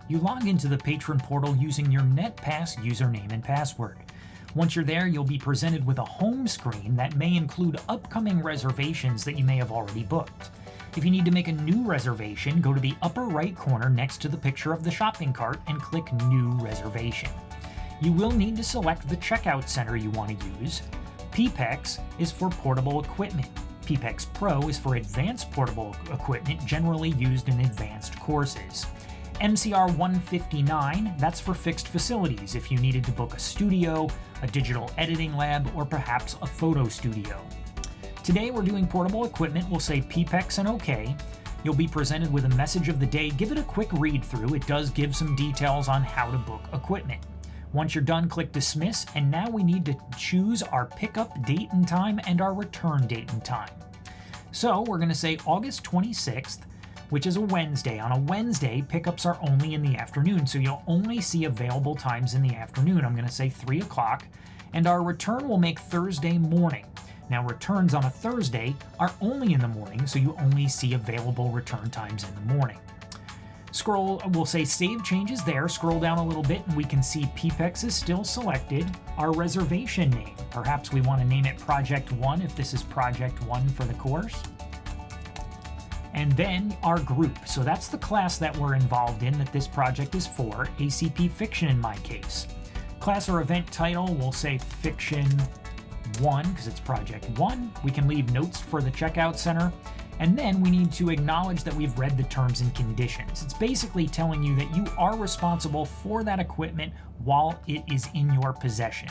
You log into the Patron portal using your NetPass username and password. Once you're there, you'll be presented with a home screen that may include upcoming reservations that you may have already booked. If you need to make a new reservation, go to the upper right corner next to the picture of the shopping cart and click New Reservation. You will need to select the checkout center you want to use. PPEX is for portable equipment. PPEX Pro is for advanced portable equipment generally used in advanced courses. MCR 159, that's for fixed facilities if you needed to book a studio, a digital editing lab, or perhaps a photo studio. Today we're doing portable equipment. We'll say PPEX and OK. You'll be presented with a message of the day. Give it a quick read through. It does give some details on how to book equipment. Once you're done, click Dismiss, and now we need to choose our pickup date and time and our return date and time. So we're going to say August 26th, which is a Wednesday. On a Wednesday, pickups are only in the afternoon, so you'll only see available times in the afternoon. I'm going to say 3 o'clock, and our return will make Thursday morning. Now, returns on a Thursday are only in the morning, so you only see available return times in the morning. We'll say Save Changes there. Scroll down a little bit, and we can see PPEX is still selected. Our reservation name, perhaps we want to name it Project 1 if this is Project 1 for the course. And then our group. So that's the class that we're involved in that this project is for, ACP Fiction in my case. Class or event title, we'll say Fiction 1 because it's Project 1. We can leave notes for the checkout center. And then we need to acknowledge that we've read the terms and conditions. It's basically telling you that you are responsible for that equipment while it is in your possession.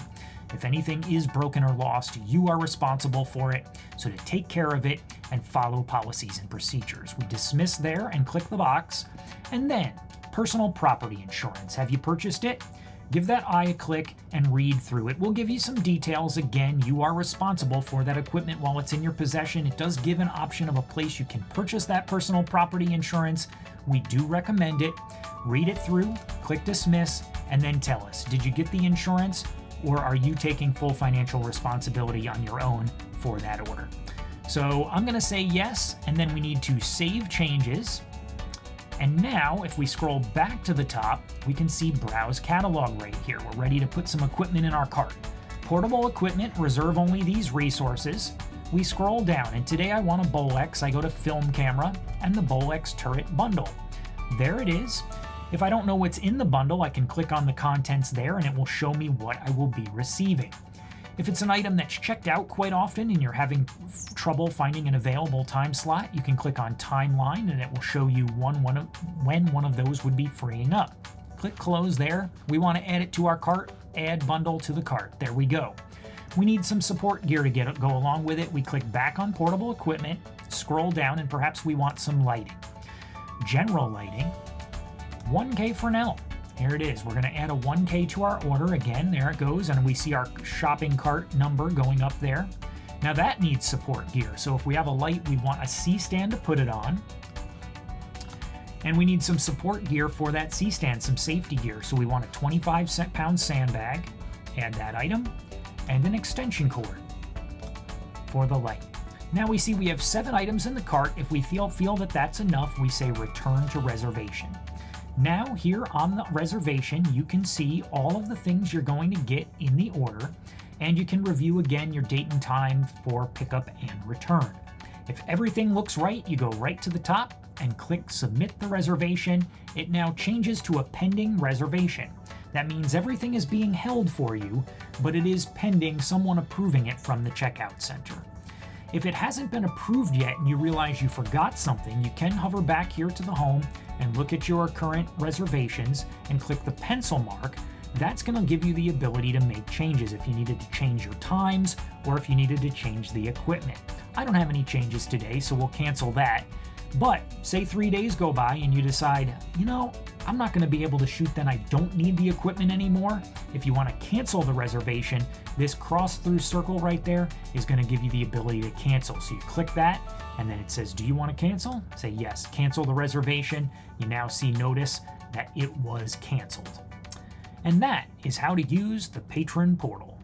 If anything is broken or lost, you are responsible for it, so to take care of it and follow policies and procedures. We dismiss there and click the box. And then, personal property insurance. Have you purchased it? Give that eye a click and read through it. We'll give you some details. Again, you are responsible for that equipment while it's in your possession. It does give an option of a place you can purchase that personal property insurance. We do recommend it. Read it through, click dismiss, and then tell us, did you get the insurance, or are you taking full financial responsibility on your own for that order? So I'm going to say yes, and then we need to save changes. And now, if we scroll back to the top, we can see Browse Catalog right here. We're ready to put some equipment in our cart. Portable equipment, reserve only these resources. We scroll down, and today I want a Bolex. I go to Film Camera and the Bolex Turret Bundle. There it is. If I don't know what's in the bundle, I can click on the contents there and it will show me what I will be receiving. If it's an item that's checked out quite often and you're having trouble finding an available time slot, you can click on Timeline and it will show you when one of those would be freeing up. Click Close there. We want to add it to our cart, add bundle to the cart. There we go. We need some support gear to go along with it. We click back on portable equipment, scroll down, and perhaps we want some lighting. General lighting, 1K for now. Here it is. We're going to add a 1K to our order. Again, there it goes, and we see our shopping cart number going up there. Now that needs support gear. So if we have a light, we want a C-stand to put it on. And we need some support gear for that C-stand, some safety gear. So we want a 25-pound sandbag, add that item, and an extension cord for the light. Now we see we have 7 items in the cart. If we feel that that's enough, we say return to reservation. Now here on the reservation, you can see all of the things you're going to get in the order, and you can review again your date and time for pickup and return. If everything looks right, you go right to the top and click Submit the Reservation. It now changes to a pending reservation. That means everything is being held for you, but it is pending someone approving it from the checkout center. If it hasn't been approved yet and you realize you forgot something, you can hover back here to the home and look at your current reservations and click the pencil mark. That's going to give you the ability to make changes if you needed to change your times or if you needed to change the equipment. I don't have any changes today, so we'll cancel that. But say 3 days go by and you decide, I'm not going to be able to shoot, then I don't need the equipment anymore. If you want to cancel the reservation, this cross through circle right there is going to give you the ability to cancel. So you click that and then it says, do you want to cancel? Say yes, cancel the reservation. You now see notice that it was canceled. And that is how to use the Patron portal.